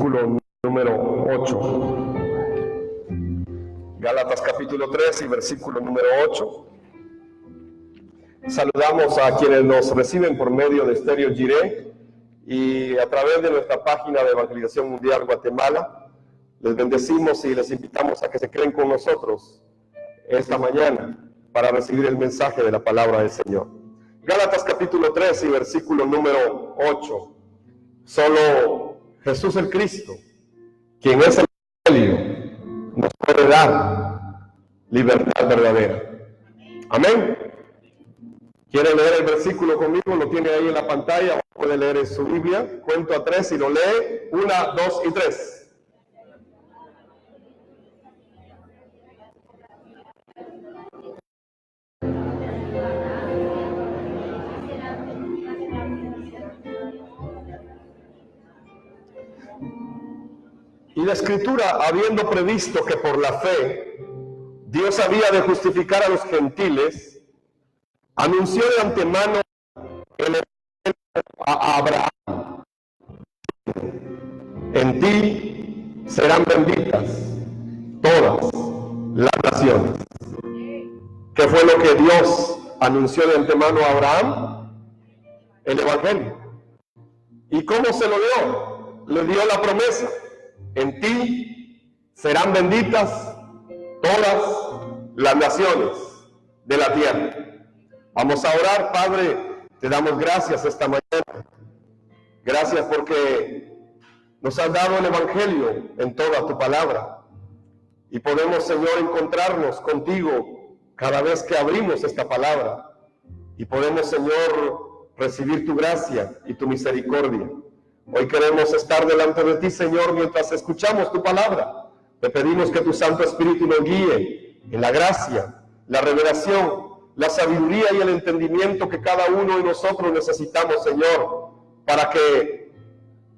versículo número 8. Gálatas capítulo 3 y versículo número 8. Saludamos a quienes nos reciben por medio de Estéreo Jireh y a través de nuestra página de Evangelización Mundial Guatemala. Les bendecimos y les invitamos a que se queden con nosotros esta mañana para recibir el mensaje de la palabra del Señor. Gálatas capítulo 3 y versículo número 8. Solo Jesús el Cristo, quien es el Evangelio, nos puede dar libertad verdadera. Amén. ¿Quiere leer el versículo conmigo? Lo tiene ahí en la pantalla, puede leer en su Biblia. Cuento a 3 y lo lee. 1, 2 y 3. Y la Escritura, habiendo previsto que por la fe Dios había de justificar a los gentiles, anunció de antemano el a Abraham: en ti serán benditas todas las naciones. ¿Qué fue lo que Dios anunció de antemano a Abraham? El Evangelio. ¿Y cómo se lo dio? Le dio la promesa: en ti serán benditas todas las naciones de la tierra. Vamos a orar. Padre, te damos gracias esta mañana. Gracias porque nos has dado el Evangelio en toda tu palabra. Y podemos, Señor, encontrarnos contigo cada vez que abrimos esta palabra. Y podemos, Señor, recibir tu gracia y tu misericordia. Hoy queremos estar delante de ti, Señor, mientras escuchamos tu palabra. Te pedimos que tu Santo Espíritu nos guíe en la gracia, la revelación, la sabiduría y el entendimiento que cada uno de nosotros necesitamos, Señor, para que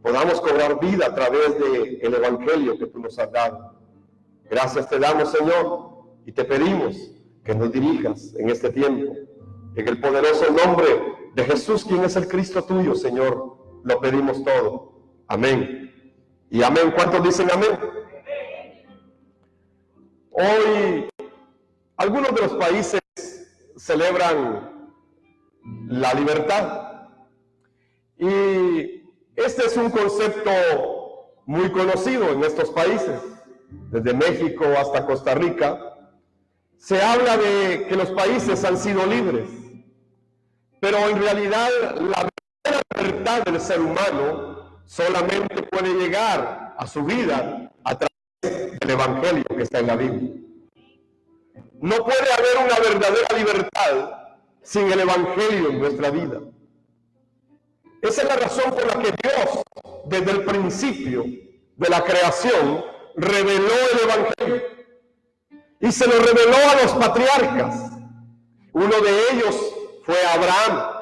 podamos cobrar vida a través del Evangelio que tú nos has dado. Gracias te damos, Señor, y te pedimos que nos dirijas en este tiempo. En el poderoso nombre de Jesús, quien es el Cristo tuyo, Señor, lo pedimos todo. Amén. Y amén. ¿Cuántos dicen amén? Hoy, algunos de los países celebran la libertad. Y este es un concepto muy conocido en estos países. Desde México hasta Costa Rica, se habla de que los países han sido libres. Pero en realidad, la libertad del ser humano solamente puede llegar a su vida a través del Evangelio que está en la Biblia. No puede haber una verdadera libertad sin el Evangelio en nuestra vida. Esa es la razón por la que Dios, desde el principio de la creación, reveló el Evangelio. Y se lo reveló a los patriarcas. Uno de ellos fue Abraham.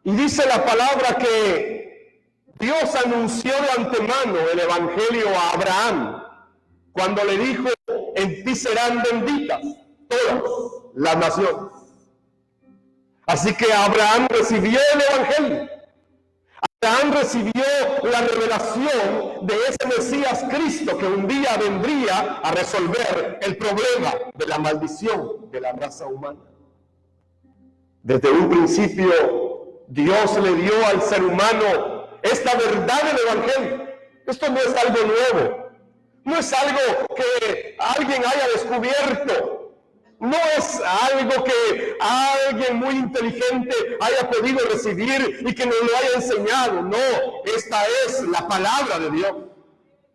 Y dice la palabra que Dios anunció de antemano el Evangelio a Abraham cuando le dijo: en ti serán benditas todas las naciones. Así que Abraham recibió el Evangelio. Abraham recibió la revelación de ese Mesías Cristo que un día vendría a resolver el problema de la maldición de la raza humana. Desde un principio, Dios le dio al ser humano esta verdad del Evangelio. Esto no es algo nuevo, no es algo que alguien haya descubierto, no es algo que alguien muy inteligente haya podido recibir y que nos lo haya enseñado. No, esta es la palabra de Dios.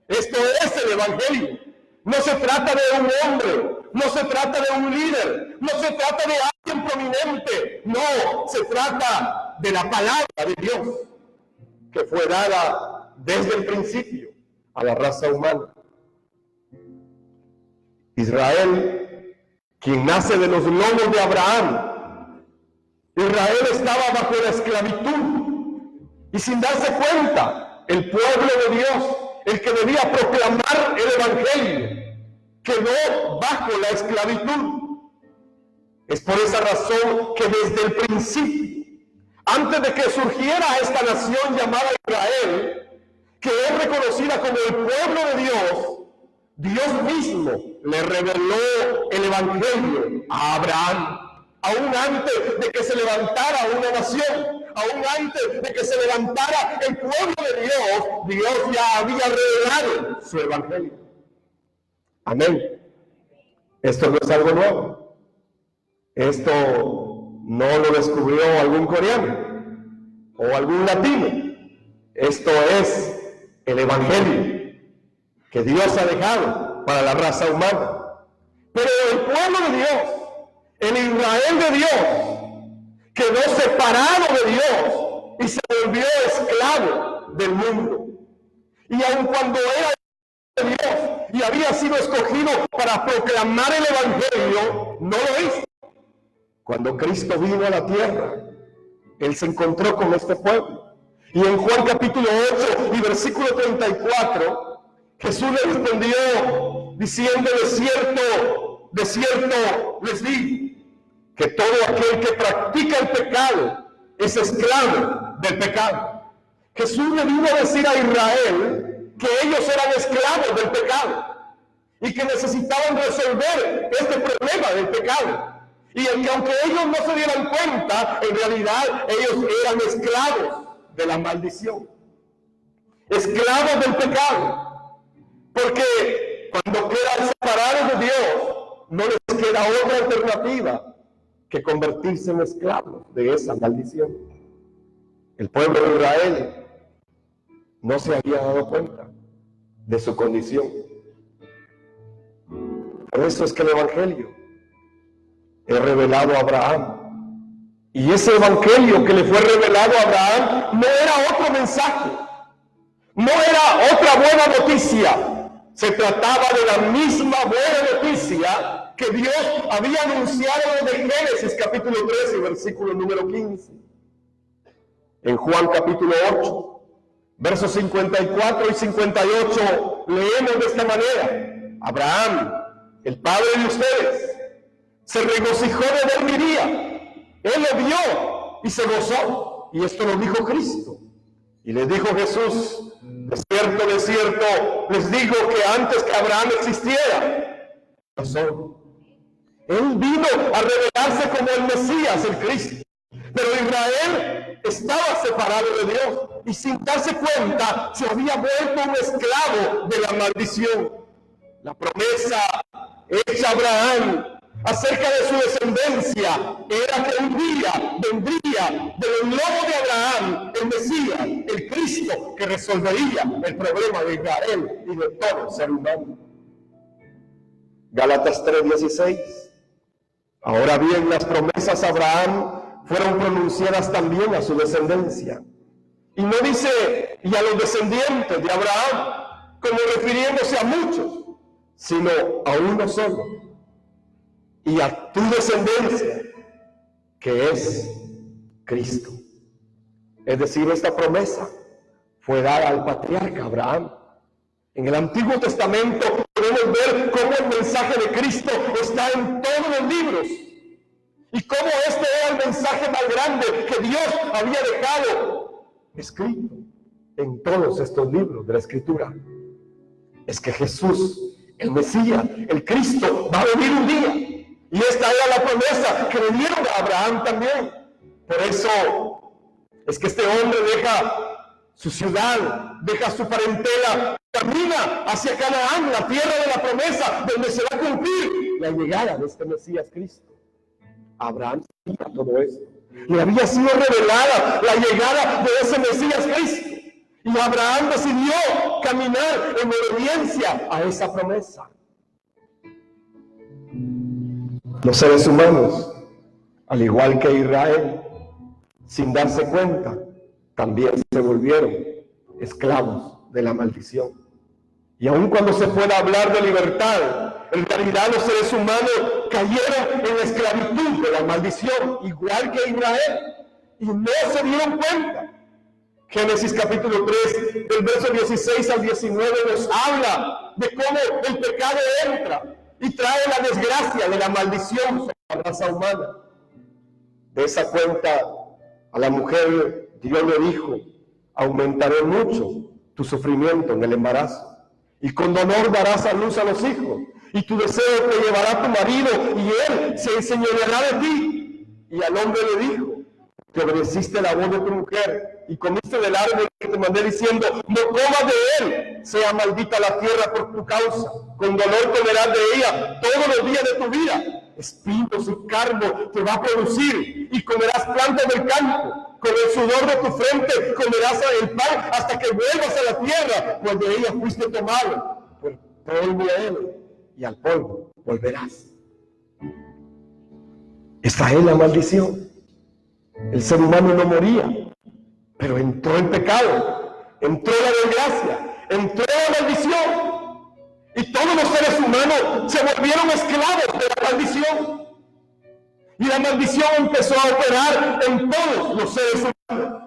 Esto es el Evangelio. No se trata de un hombre, no se trata de un líder, no se trata de alguien prominente, no, se trata de la palabra de Dios que fue dada desde el principio a la raza humana. Israel, quien nace de los lomos de Abraham, Israel estaba bajo la esclavitud y sin darse cuenta, el pueblo de Dios, el que debía proclamar el Evangelio, quedó bajo la esclavitud. Es por esa razón que desde el principio, antes de que surgiera esta nación llamada Israel, que es reconocida como el pueblo de Dios, Dios mismo le reveló el Evangelio a Abraham, aún antes de que se levantara una nación, aún antes de que se levantara el pueblo de Dios, Dios ya había revelado su Evangelio. Amén. Esto no es algo nuevo. Esto no lo descubrió algún coreano o algún latino. Esto es el Evangelio que Dios ha dejado para la raza humana. Pero el pueblo de Dios, el Israel de Dios, quedó separado de Dios y se volvió esclavo del mundo. Y aun cuando era de Dios y había sido escogido para proclamar el Evangelio, no lo hizo. Cuando Cristo vino a la tierra, Él se encontró con este pueblo. Y en Juan capítulo 8 y versículo 34, Jesús le respondió diciendo: de cierto les digo, que todo aquel que practica el pecado es esclavo del pecado. Jesús le vino a decir a Israel que ellos eran esclavos del pecado y que necesitaban resolver este problema del pecado. Y que aunque ellos no se dieran cuenta, en realidad ellos eran esclavos de la maldición, esclavos del pecado, porque cuando quedan separados de Dios, no les queda otra alternativa que convertirse en esclavos de esa maldición. El pueblo de Israel no se había dado cuenta de su condición. Por eso es que el Evangelio es revelado a Abraham. Y ese Evangelio que le fue revelado a Abraham no era otro mensaje, no era otra buena noticia. Se trataba de la misma buena noticia que Dios había anunciado desde Génesis capítulo 13, versículo número 15. En Juan capítulo 8, versos 54 y 58, leemos de esta manera: Abraham, el padre de ustedes, se regocijó de ver mi día. Él lo vio y se gozó. Y esto lo dijo Cristo. Y les dijo Jesús: de cierto, les digo que antes que Abraham existiera, pasó. Él vino a revelarse como el Mesías, el Cristo. Pero Israel estaba separado de Dios y sin darse cuenta se había vuelto un esclavo de la maldición. La promesa hecha a Abraham acerca de su descendencia era que un día vendría del lomo de Abraham el Mesías, el Cristo, que resolvería el problema de Israel y de todo el ser humano. Gálatas 3:16. Ahora bien, las promesas a Abraham fueron pronunciadas también a su descendencia. Y no dice y a los descendientes de Abraham como refiriéndose a muchos, sino a uno solo. Y a tu descendencia, que es Cristo. Es decir, esta promesa fue dada al patriarca Abraham. En el Antiguo Testamento podemos ver cómo el mensaje de Cristo está en todos los libros. Y cómo este era el mensaje más grande que Dios había dejado escrito en todos estos libros de la Escritura. Es que Jesús, el Mesías, el Cristo, va a venir un día. Y esta era la promesa que le dieron a Abraham también. Por eso es que este hombre deja su ciudad, deja su parentela, camina hacia Canaán, la tierra de la promesa, donde se va a cumplir la llegada de este Mesías Cristo. Abraham sabía todo esto. Le había sido revelada la llegada de ese Mesías Cristo. Y Abraham decidió caminar en obediencia a esa promesa. Los seres humanos, al igual que Israel, sin darse cuenta, también se volvieron esclavos de la maldición. Y aun cuando se pueda hablar de libertad, en realidad los seres humanos cayeron en la esclavitud de la maldición, igual que Israel, y no se dieron cuenta. Génesis capítulo 3, del verso 16 al 19, nos habla de cómo el pecado entra y trae la desgracia de la maldición sobre la raza humana. De esa cuenta, a la mujer Dios le dijo: aumentaré mucho tu sufrimiento en el embarazo, y con dolor darás a luz a los hijos, y tu deseo te llevará tu marido, y él se enseñoreará de ti. Y al hombre le dijo: que obedeciste la voz de tu mujer, y comiste del árbol que te mandé diciendo: no comas de él, sea maldita la tierra por tu causa, con dolor comerás de ella todos los días de tu vida. Espinos y cardo te va a producir, y comerás plantas del campo. Con el sudor de tu frente comerás el pan hasta que vuelvas a la tierra, pues de ella fuiste tomado. Por polvo eres, y al polvo volverás. Esta es la maldición. El ser humano no moría, pero entró en pecado, entró la desgracia, entró la maldición. Y todos los seres humanos se volvieron esclavos de la maldición. Y la maldición empezó a operar en todos los seres humanos.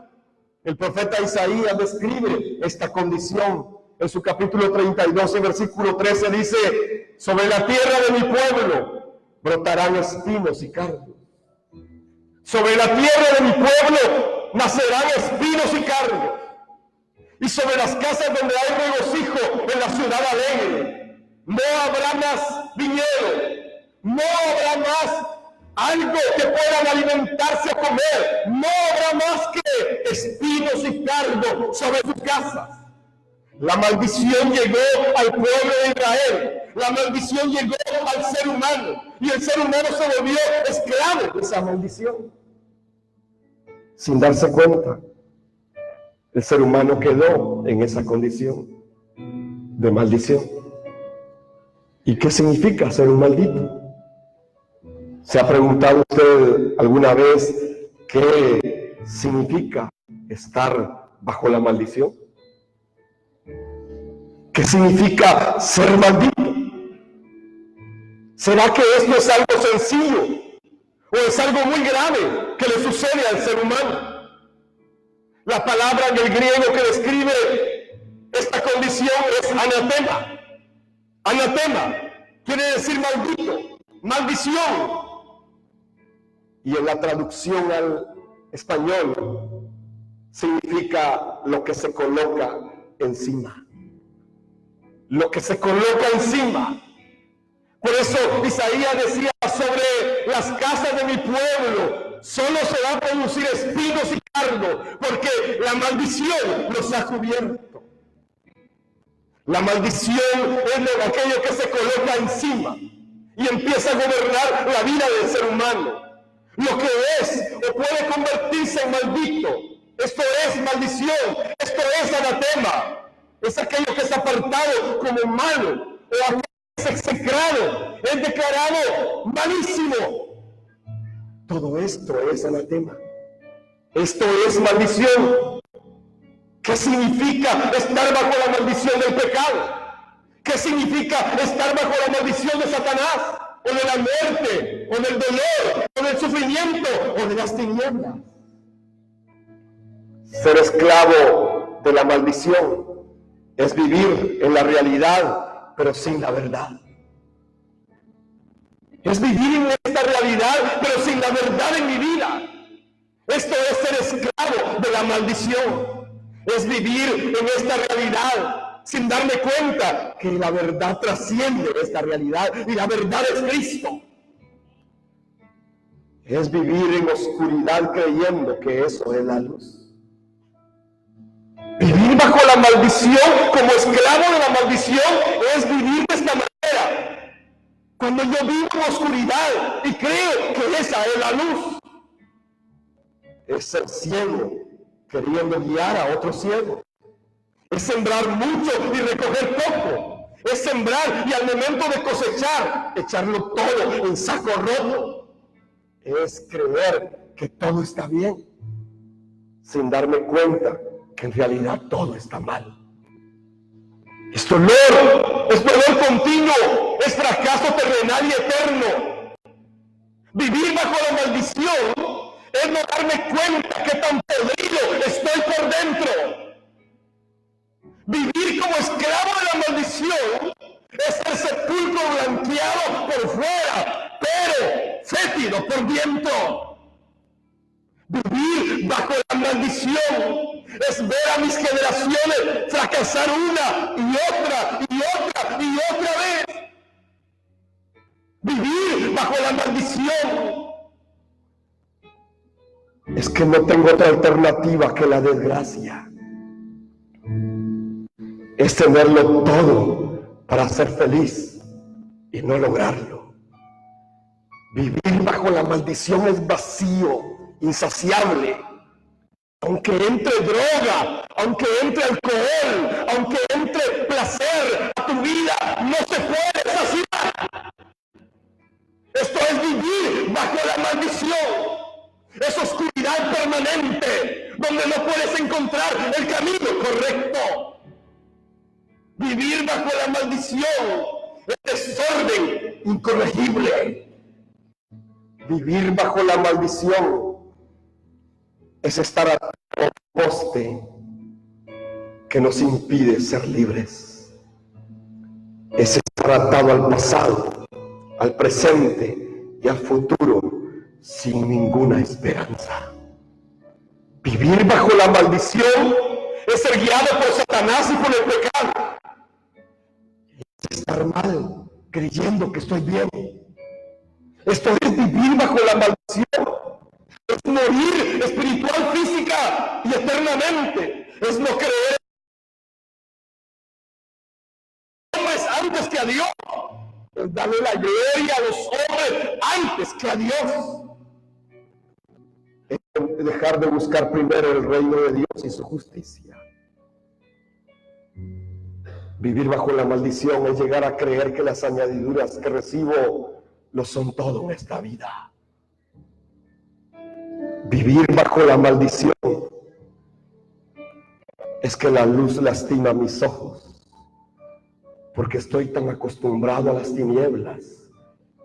El profeta Isaías describe esta condición en su capítulo 32 y versículo 13. Dice: sobre la tierra de mi pueblo brotarán espinos y cardos. Sobre la tierra de mi pueblo nacerán espinos y cardos. Y sobre las casas donde hay regocijo, en la ciudad alegre, no habrá más viñedo, no habrá más algo que puedan alimentarse a comer, no habrá más que espinos y cardos sobre sus casas. La maldición llegó al pueblo de Israel, la maldición llegó al ser humano, y el ser humano se volvió esclavo de esa maldición. Sin darse cuenta, el ser humano quedó en esa condición de maldición. ¿Y qué significa ser un maldito? ¿Se ha preguntado usted alguna vez qué significa estar bajo la maldición? ¿Qué significa ser maldito? ¿Será que esto es algo sencillo o es algo muy grave que le sucede al ser humano? La palabra en el griego que describe esta condición es anatema. Anatema quiere decir maldito, maldición. Y en la traducción al español significa lo que se coloca encima. Lo que se coloca encima. Por eso Isaías decía: sobre las casas de mi pueblo solo se va a producir espinos y cardos, porque la maldición los ha cubierto. La maldición es aquello que se coloca encima y empieza a gobernar la vida del ser humano. Lo que es o puede convertirse en maldito, esto es maldición, esto es anatema, es aquello que es apartado como malo, o aquello que es execrado, es declarado malísimo. Todo esto es anatema, esto es maldición. ¿Qué significa estar bajo la maldición del pecado? ¿Qué significa estar bajo la maldición de Satanás? O de la muerte, o del dolor, o del sufrimiento, o de las tinieblas. Ser esclavo de la maldición es vivir en la realidad, pero sin la verdad. Es vivir en esta realidad, pero sin la verdad en mi vida. Esto es ser esclavo de la maldición. Es vivir en esta realidad sin darme cuenta que la verdad trasciende esta realidad, y la verdad es Cristo. Es vivir en oscuridad creyendo que eso es la luz. Vivir bajo la maldición, como esclavo de la maldición, es vivir de esta manera. Cuando yo vivo en oscuridad y creo que esa es la luz, es ser ciego queriendo guiar a otro ciego. Es sembrar mucho y recoger poco. Es sembrar y al momento de cosechar, echarlo todo en saco roto. Es creer que todo está bien, sin darme cuenta que en realidad todo está mal. Es dolor continuo, es fracaso terrenal y eterno. Vivir bajo la maldición es no darme cuenta que tan podrido estoy por dentro. Vivir como esclavo de la maldición es el sepulcro blanqueado por fuera, pero fétido por dentro. Vivir bajo la maldición es ver a mis generaciones fracasar una y otra y otra y otra vez. Vivir bajo la maldición es que no tengo otra alternativa que la desgracia. Es tenerlo todo para ser feliz y no lograrlo. Vivir bajo la maldición es vacío, insaciable. Aunque entre droga, aunque entre alcohol, aunque entre placer a tu vida, no se puede saciar. Esto es vivir bajo la maldición. Es oscuridad permanente, donde no puedes encontrar el camino correcto. Vivir bajo la maldición es desorden incorregible. Vivir bajo la maldición es estar atado a un poste que nos impide ser libres. Es estar atado al pasado, al presente y al futuro sin ninguna esperanza. Vivir bajo la maldición es ser guiado por Satanás y por el pecado. Es estar mal, creyendo que estoy bien. Esto es vivir bajo la maldición. Es morir espiritual, física y eternamente. Es no creer en los hombres antes que a Dios. Es darle la gloria a los hombres antes que a Dios. Es dejar de buscar primero el reino de Dios y su justicia. Vivir bajo la maldición es llegar a creer que las añadiduras que recibo lo son todo en esta vida. Vivir bajo la maldición es que la luz lastima mis ojos, porque estoy tan acostumbrado a las tinieblas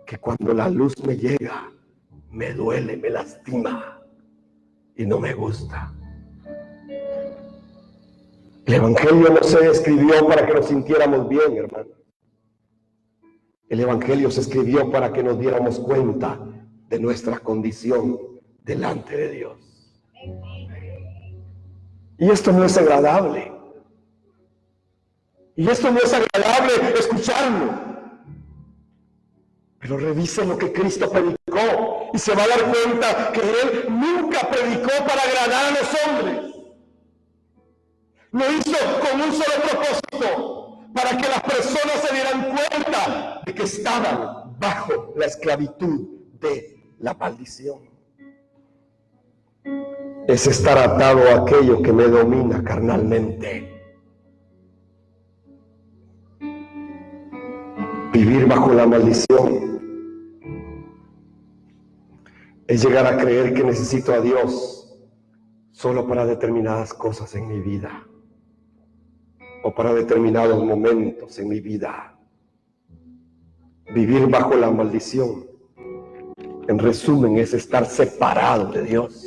que cuando la luz me llega, me duele, me lastima y no me gusta. El Evangelio no se escribió para que nos sintiéramos bien, hermano. El Evangelio se escribió para que nos diéramos cuenta de nuestra condición delante de Dios. Y esto no es agradable. Y esto no es agradable escucharlo. Pero revise lo que Cristo predicó y se va a dar cuenta que Él nunca predicó para agradar a los hombres. Lo hizo con un solo propósito, para que las personas se dieran cuenta de que estaban bajo la esclavitud de la maldición. Es estar atado a aquello que me domina carnalmente. Vivir bajo la maldición es llegar a creer que necesito a Dios solo para determinadas cosas en mi vida o para determinados momentos en mi vida. Vivir bajo la maldición, en resumen, es estar separado de Dios.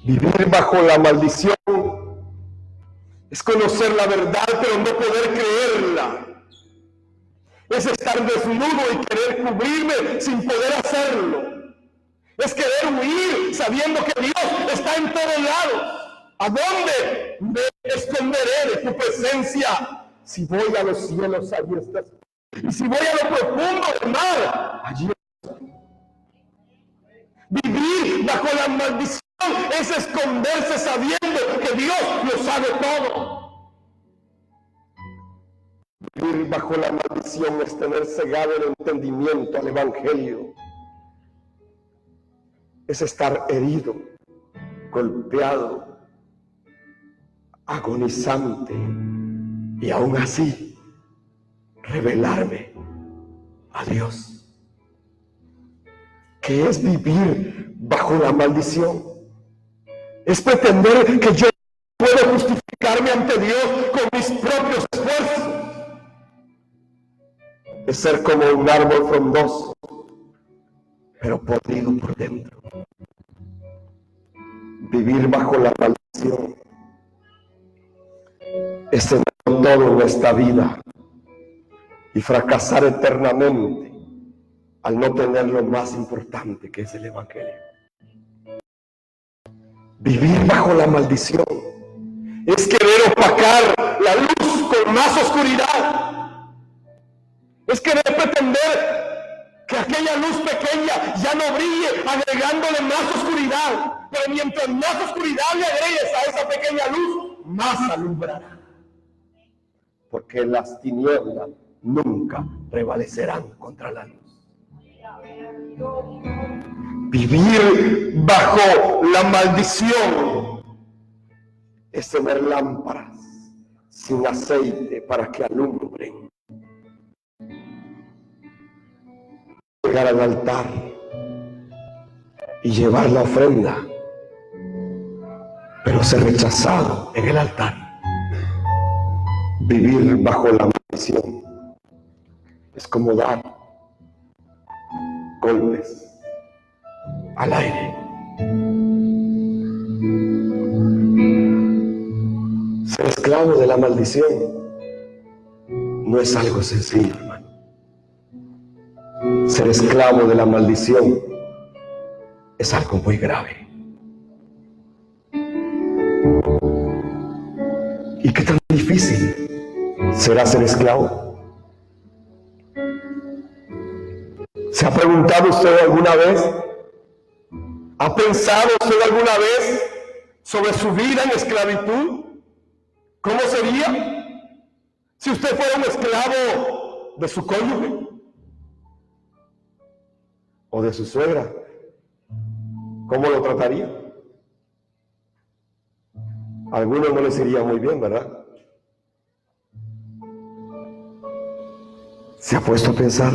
Vivir bajo la maldición es conocer la verdad pero no poder creerla. Es estar desnudo y querer cubrirme sin poder hacerlo. Es querer huir sabiendo que Dios está en todos lados. ¿A dónde me esconderé de tu presencia? Si voy a los cielos, allí estás. Y si voy a lo profundo del mar, allí estás. Vivir bajo la maldición es esconderse sabiendo que Dios lo sabe todo. Vivir bajo la maldición es tener cegado el entendimiento al Evangelio. Es estar herido, golpeado, agonizante y aún así revelarme a Dios. ¿Qué es vivir bajo la maldición? Es pretender que yo puedo justificarme ante Dios con mis propios esfuerzos. Es ser como un árbol frondoso, pero podrido por dentro. Vivir bajo la maldición es tener todo en esta vida y fracasar eternamente al no tener lo más importante, que es el Evangelio. Vivir bajo la maldición es querer opacar la luz con más oscuridad. Es querer pretender que aquella luz pequeña ya no brille, agregándole más oscuridad. Pero mientras más oscuridad le agregues a esa pequeña luz, más alumbrará. Porque las tinieblas nunca prevalecerán contra la luz. Vivir bajo la maldición es tener lámparas sin aceite para que alumbren. Llegar al altar y llevar la ofrenda, pero ser rechazado en el altar. Vivir bajo la maldición es como dar golpes al aire. Ser esclavo de la maldición no es algo sencillo, hermano. Ser esclavo de la maldición es algo muy grave. ¿Y qué tan difícil será ser esclavo? ¿Se ha preguntado usted alguna vez? ¿Ha pensado usted alguna vez sobre su vida en esclavitud? ¿Cómo sería si usted fuera un esclavo de su cónyuge o de su suegra? ¿Cómo lo trataría? A algunos no les iría muy bien, ¿verdad? ¿Se ha puesto a pensar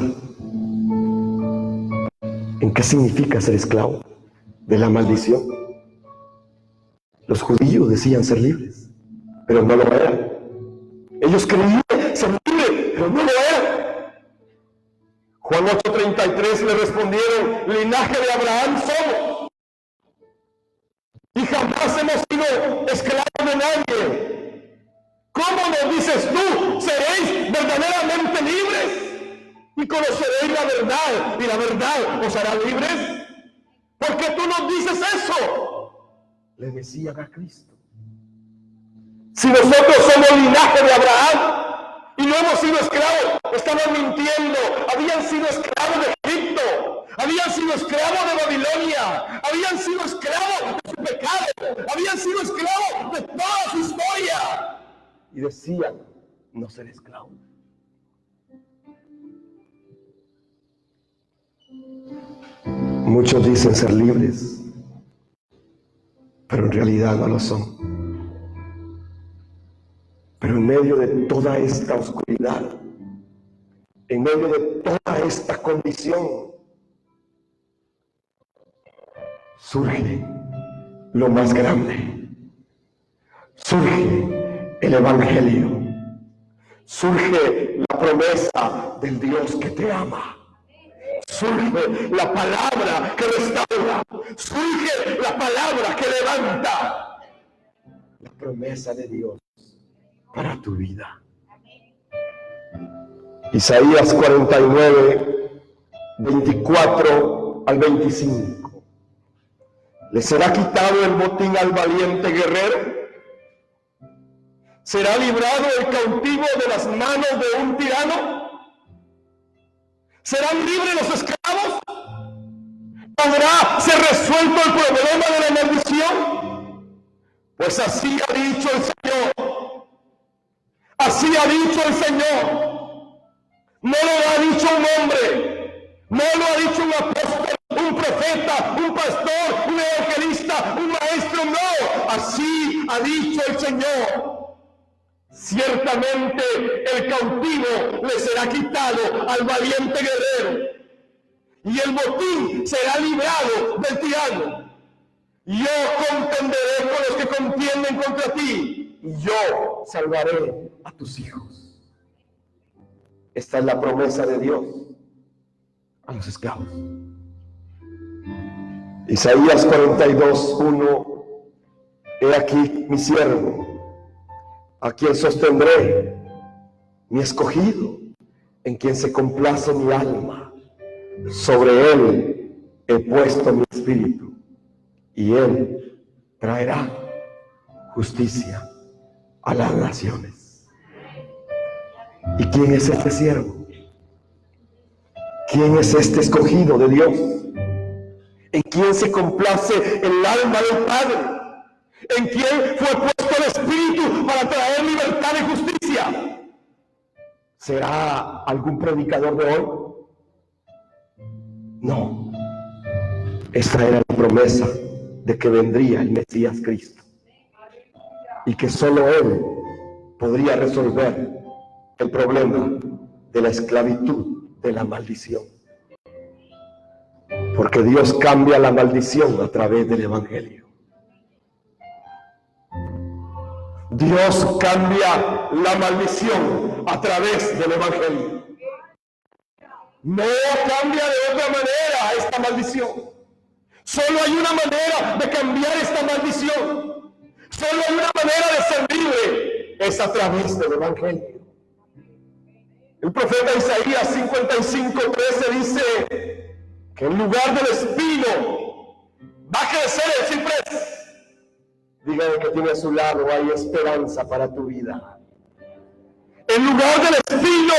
en qué significa ser esclavo de la maldición? Los judíos decían ser libres, pero no lo eran. Ellos creían ser libres, pero no lo eran. Juan 8:33 le respondieron: linaje de Abraham somos, y jamás hemos sido esclavos de nadie. ¿Cómo nos dices tú, seréis verdaderamente libres y conoceréis la verdad, y la verdad os hará libres? ¿Por qué tú nos dices eso? Le decían a Cristo. Si nosotros somos linaje de Abraham y no hemos sido esclavos, estaban mintiendo. Habían sido esclavos de Egipto, habían sido esclavos de Babilonia, habían sido esclavos de su pecado, habían sido esclavos de toda su historia. Y decían no ser esclavos. Muchos dicen ser libres, pero en realidad no lo son. Pero en medio de toda esta oscuridad, en medio de toda esta condición, surge lo más grande. Surge el Evangelio. Surge la promesa del Dios que te ama. Surge la palabra que restaura. Surge la palabra que levanta. La promesa de Dios para tu vida. Isaías 49, 24 al 25. ¿Le será quitado el botín al valiente guerrero? ¿Será librado el cautivo de las manos de un tirano? ¿Serán libres los esclavos? ¿Podrá ser resuelto el problema de la maldición? Pues así ha dicho el Señor. Así ha dicho el Señor. No lo ha dicho un hombre, no lo ha dicho un apóstol, un profeta, un pastor, un evangelista, un maestro, no. Así ha dicho el Señor. Ciertamente el cautivo le será quitado al valiente guerrero, y el botín será librado del tirano. Yo contenderé con los que contienden contra ti, y yo salvaré a tus hijos. Esta es la promesa de Dios a los esclavos. Isaías 42:1. He aquí mi siervo, a quien sostendré, mi escogido, en quien se complace mi alma. Sobre él he puesto mi espíritu, y él traerá justicia a las naciones. ¿Y quién es este siervo? ¿Quién es este escogido de Dios? ¿En quién se complace el alma del Padre? ¿En quién fue puesto el Espíritu para traer libertad y justicia? ¿Será algún predicador de hoy? No. Esta era la promesa de que vendría el Mesías Cristo y que solo Él podría resolver el problema de la esclavitud, de la maldición. Porque Dios cambia la maldición a través del Evangelio. Dios cambia la maldición a través del Evangelio. No cambia de otra manera esta maldición. Solo hay una manera de cambiar esta maldición. Solo hay una manera de ser libre. Es a través del Evangelio. El profeta Isaías 55:13 dice que en lugar del espino va a crecer el ciprés. Dígale que tiene a su lado, hay esperanza para tu vida. En lugar del espino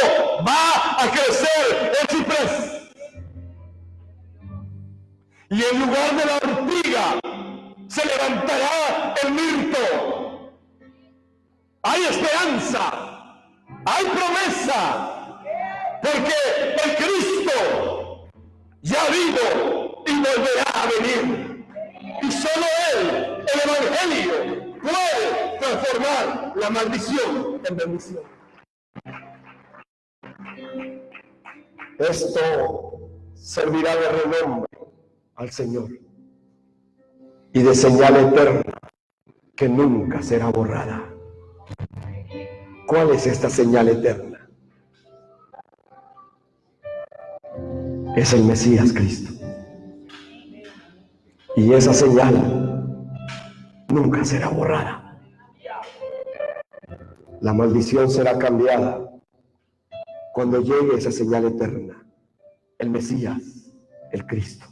va a crecer el ciprés. Y en lugar de la ortiga se levantará el mirto. Hay esperanza, hay promesa, porque el Cristo ya vino y volverá a venir. Y solo Él, el Evangelio, puede transformar la maldición en bendición. Esto servirá de renombre al Señor y de señal eterna que nunca será borrada. ¿Cuál es esta señal eterna? Es el Mesías Cristo. Y esa señal nunca será borrada. La maldición será cambiada cuando llegue esa señal eterna, el Mesías, el Cristo.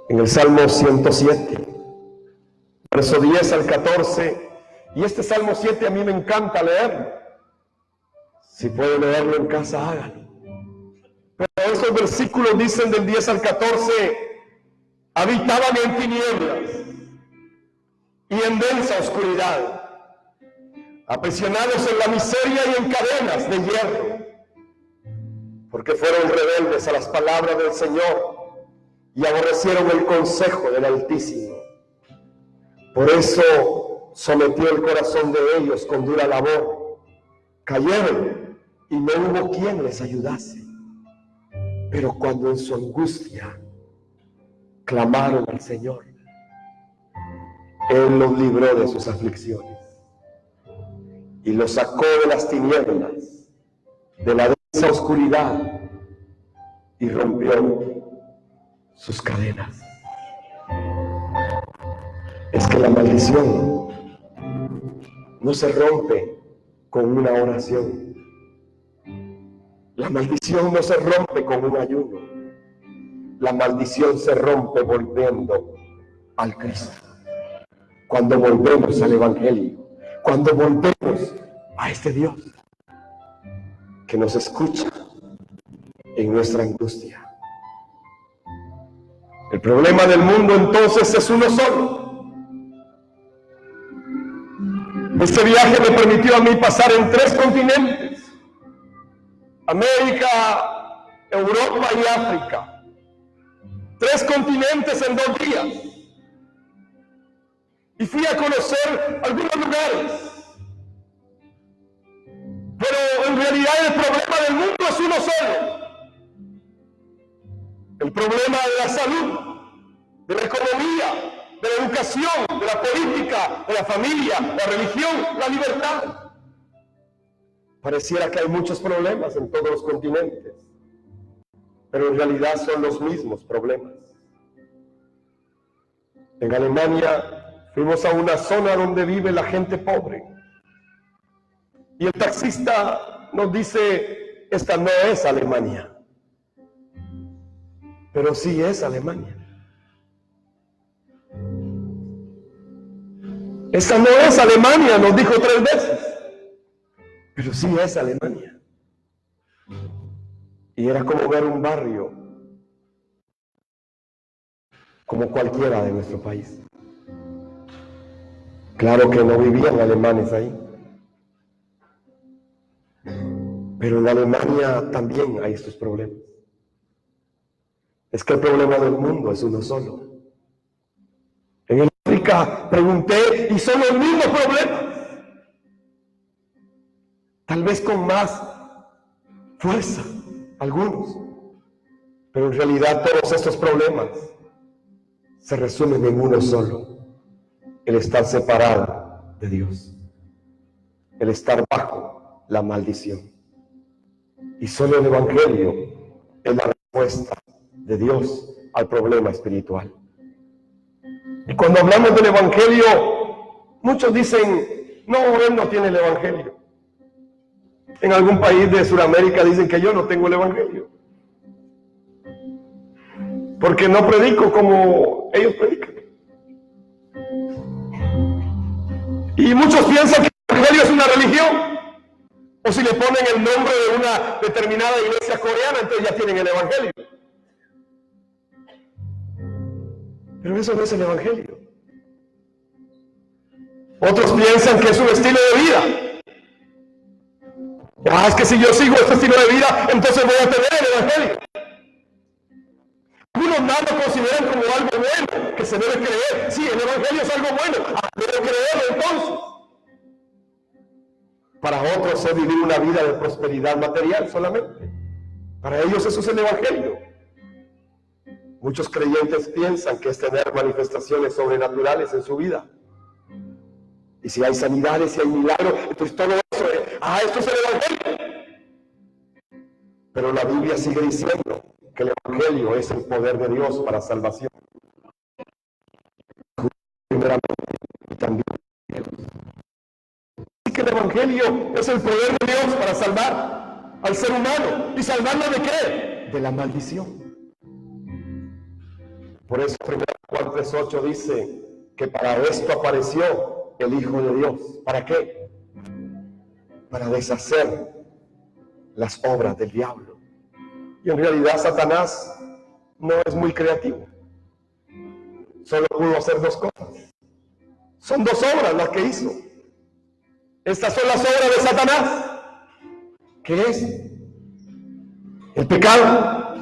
En el Salmo 107, verso 10 al 14, y este Salmo 7 a mí me encanta leerlo. Si puede leerlo en casa, hágalo. Pero esos versículos dicen del 10 al 14, habitaban en tinieblas y en densa oscuridad, aprisionados en la miseria y en cadenas de hierro, porque fueron rebeldes a las palabras del Señor y aborrecieron el consejo del Altísimo. Por eso sometió el corazón de ellos con dura labor. Cayeron y no hubo quien les ayudase. Pero cuando en su angustia clamaron al Señor, Él los libró de sus aflicciones y los sacó de las tinieblas, de la densa oscuridad, y rompió sus cadenas. Es que la maldición no se rompe con una oración. La maldición no se rompe con un ayuno. La maldición se rompe volviendo al Cristo. Cuando volvemos al Evangelio, cuando volvemos a este Dios que nos escucha en nuestra angustia. El problema del mundo entonces es uno solo. Este viaje me permitió a mí pasar en 3 continentes: América, Europa y África. 3 continentes en 2 días. Y fui a conocer algunos lugares. Pero en realidad el problema del mundo es uno solo. El problema de la salud, de la economía, de la educación, de la política, de la familia, la religión, la libertad. Pareciera que hay muchos problemas en todos los continentes, pero en realidad son los mismos problemas. En Alemania fuimos a una zona donde vive la gente pobre. Y el taxista nos dice, esta no es Alemania. Pero sí es Alemania. Esa no es Alemania, nos dijo 3 veces. Pero sí es Alemania. Y era como ver un barrio como cualquiera de nuestro país. Claro que no vivían alemanes ahí. Pero en Alemania también hay estos problemas. Es que el problema del mundo es uno solo. En el África pregunté y son los mismos problemas. Tal vez con más fuerza, algunos. Pero en realidad todos estos problemas se resumen en uno solo. El estar separado de Dios. El estar bajo la maldición. Y solo el Evangelio es la respuesta de Dios al problema espiritual. Y cuando hablamos del Evangelio, muchos dicen, no, él no tiene el Evangelio. En algún país de Sudamérica dicen que yo no tengo el Evangelio. Porque no predico como ellos predican. Y muchos piensan que el Evangelio es una religión. O si le ponen el nombre de una determinada iglesia coreana, entonces ya tienen el Evangelio. Pero eso no es el Evangelio. Otros piensan que es un estilo de vida. Es que si yo sigo este estilo de vida, entonces voy a tener el Evangelio. Algunos más lo consideran como algo bueno, que se debe creer. Sí, el Evangelio es algo bueno, debo creerlo entonces. Para otros es vivir una vida de prosperidad material solamente. Para ellos eso es el Evangelio. Muchos creyentes piensan que es tener manifestaciones sobrenaturales en su vida. Y si hay sanidades, si hay milagros, entonces todo eso es, esto es el Evangelio. Pero la Biblia sigue diciendo que el Evangelio es el poder de Dios para salvación. Primeramente, y también Dios. Así que el Evangelio es el poder de Dios para salvar al ser humano. ¿Y salvarlo de qué? De la maldición. Por eso 1 Juan 3:8 dice que para esto apareció el Hijo de Dios. ¿Para qué? Para deshacer las obras del diablo. Y en realidad Satanás no es muy creativo. Solo pudo hacer 2 cosas. Son 2 obras las que hizo. Estas son las obras de Satanás. ¿Qué es? El pecado.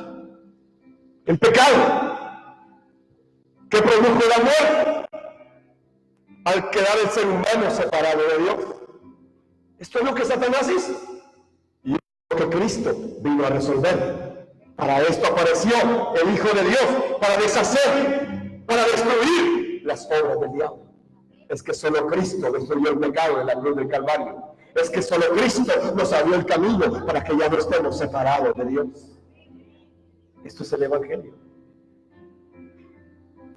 El pecado que produjo la muerte al quedar el ser humano separado de Dios. Esto es lo que Satanás hizo. Y es lo que Cristo vino a resolver. Para esto apareció el Hijo de Dios, para deshacer, para destruir las obras del diablo. Es que solo Cristo destruyó el pecado en la cruz del Calvario. Es que solo Cristo nos abrió el camino para que ya no estemos separados de Dios. Esto es el Evangelio.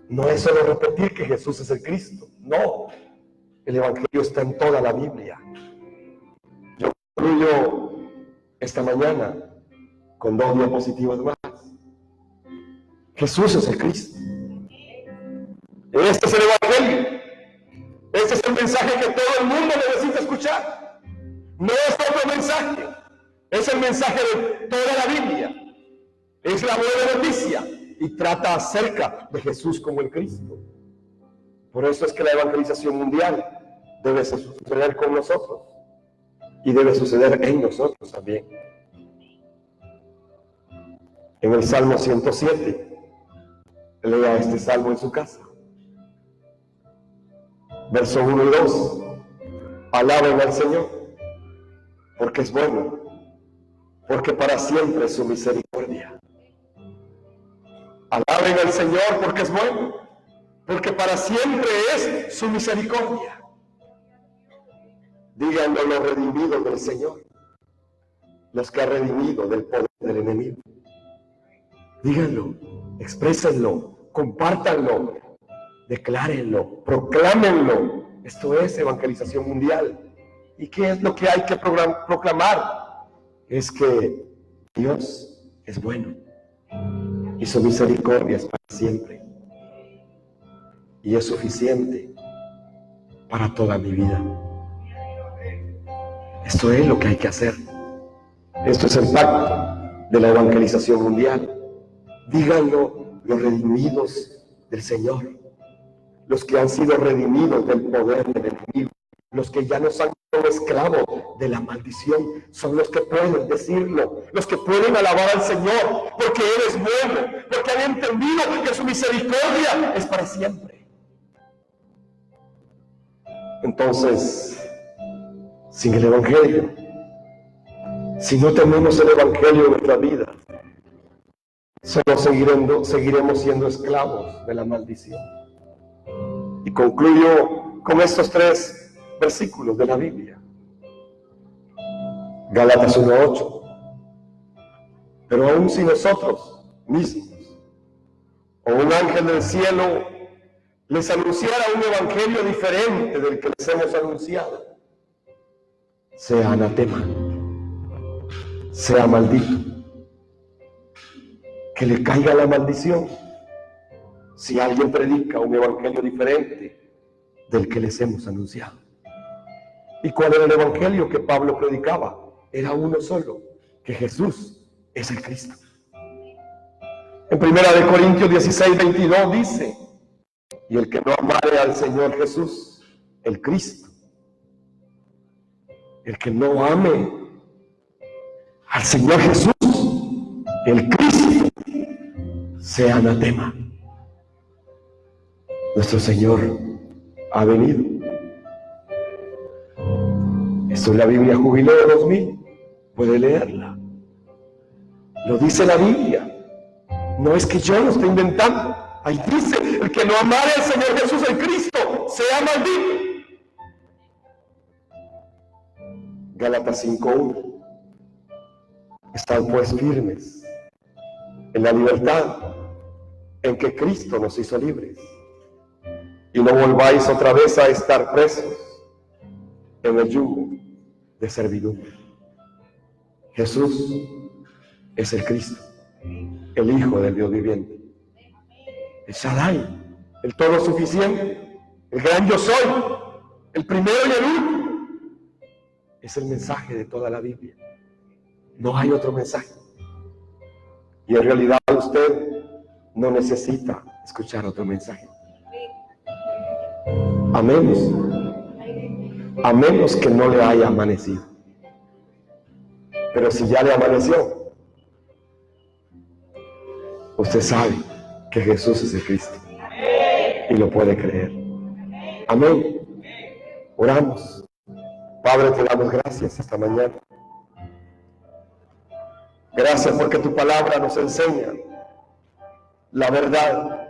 No es solo repetir que Jesús es el Cristo. No. El Evangelio está en toda la Biblia. Yo concluyo esta mañana con 2 diapositivas más. Jesús es el Cristo. Este es el Evangelio. Este es el mensaje que todo el mundo necesita escuchar. No es otro mensaje. Es el mensaje de toda la Biblia. Es la buena noticia. Y trata acerca de Jesús como el Cristo. Por eso es que la evangelización mundial debe suceder con nosotros. Y debe suceder en nosotros también. En el Salmo 107, lea este salmo en su casa. Verso 1 y 2. Alaben al Señor, porque es bueno, porque para siempre es su misericordia. Alaben al Señor porque es bueno, porque para siempre es su misericordia. Díganlo los redimidos del Señor, los que ha redimido del poder del enemigo. Díganlo, exprésenlo, compártanlo, declárenlo, proclámenlo. Esto es evangelización mundial. ¿Y qué es lo que hay que proclamar? Es que Dios es bueno y su misericordia es para siempre y es suficiente para toda mi vida. Esto es lo que hay que hacer. Esto es el pacto de la evangelización mundial. Díganlo los redimidos del Señor, los que han sido redimidos del poder del enemigo, los que ya no son esclavos de la maldición, son los que pueden decirlo, los que pueden alabar al Señor, porque Él es bueno, porque han entendido que su misericordia es para siempre. Entonces, sin el Evangelio, si no tenemos el Evangelio en nuestra vida, solo seguiremos siendo esclavos de la maldición. Y concluyo con estos 3 versículos de la Biblia. Gálatas 1:8. Pero aun si nosotros mismos o un ángel del cielo les anunciara un evangelio diferente del que les hemos anunciado, sea anatema, sea maldito, que le caiga la maldición si alguien predica un evangelio diferente del que les hemos anunciado. ¿Y cuál era el evangelio que Pablo predicaba? Era uno solo, que Jesús es el Cristo. En 1 Corintios 16:22 dice: y el que no amare al Señor Jesús, el Cristo, el que no ame al Señor Jesús, el Cristo, sea anatema. Nuestro Señor ha venido. Esto es la Biblia Jubileo 2000. Puede leerla. Lo dice la Biblia. No es que yo lo esté inventando. Ahí dice: el que no amare al Señor Jesús el Cristo, sea maldito. Gálatas 5:1. Estad pues firmes en la libertad en que Cristo nos hizo libres, y no volváis otra vez a estar presos en el yugo de servidumbre. Jesús es el Cristo, el Hijo del Dios viviente, el Shaddai, el todo suficiente, el gran yo soy, el primero y el último. Es el mensaje de toda la Biblia. No hay otro mensaje. Y en realidad usted no necesita escuchar otro mensaje. A menos que no le haya amanecido. Pero si ya le amaneció, usted sabe que Jesús es el Cristo y lo puede creer. Amén. Oramos. Padre, te damos gracias esta mañana. Gracias porque tu palabra nos enseña la verdad.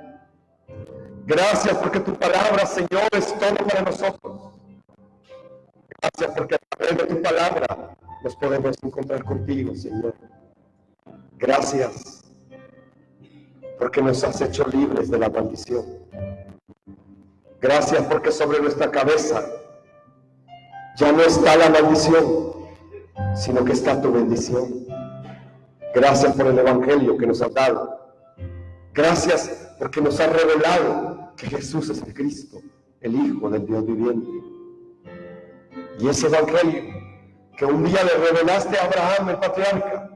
Gracias porque tu palabra, Señor, es todo para nosotros. Gracias porque a través de tu palabra nos podemos encontrar contigo, Señor. Gracias porque nos has hecho libres de la maldición. Gracias porque sobre nuestra cabeza ya no está la maldición, sino que está tu bendición. Gracias por el Evangelio que nos has dado. Gracias porque nos has revelado que Jesús es el Cristo, el Hijo del Dios viviente. Y ese Evangelio que un día le revelaste a Abraham, el patriarca,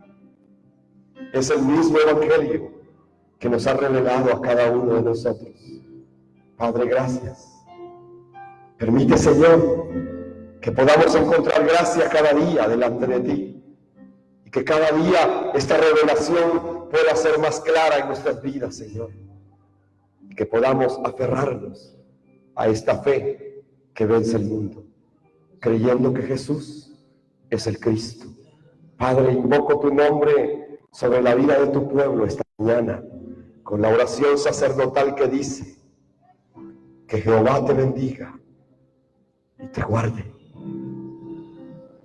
es el mismo Evangelio que nos ha revelado a cada uno de nosotros. Padre, gracias. Permite, Señor, que podamos encontrar gracia cada día delante de ti, y que cada día esta revelación pueda ser más clara en nuestras vidas, Señor, y que podamos aferrarnos a esta fe que vence el mundo, creyendo que Jesús es el Cristo. Padre, invoco tu nombre sobre la vida de tu pueblo esta mañana, con la oración sacerdotal que dice: que Jehová te bendiga y te guarde.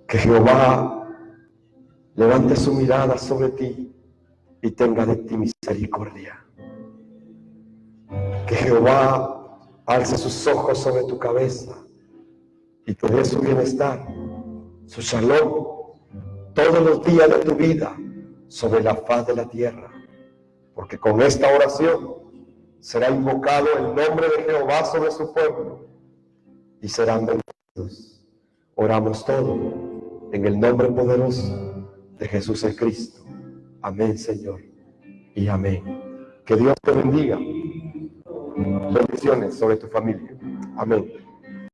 Que Jehová levante su mirada sobre ti y tenga de ti misericordia. Que Jehová alce sus ojos sobre tu cabeza y te dé su bienestar, su shalom, todos los días de tu vida sobre la faz de la tierra. Porque con esta oración será invocado el nombre de Jehová sobre su pueblo, y serán bendecidos. Oramos todo en el nombre poderoso de Jesús el Cristo. Amén, Señor, y amén. Que Dios te bendiga. Bendiciones sobre tu familia. Amén.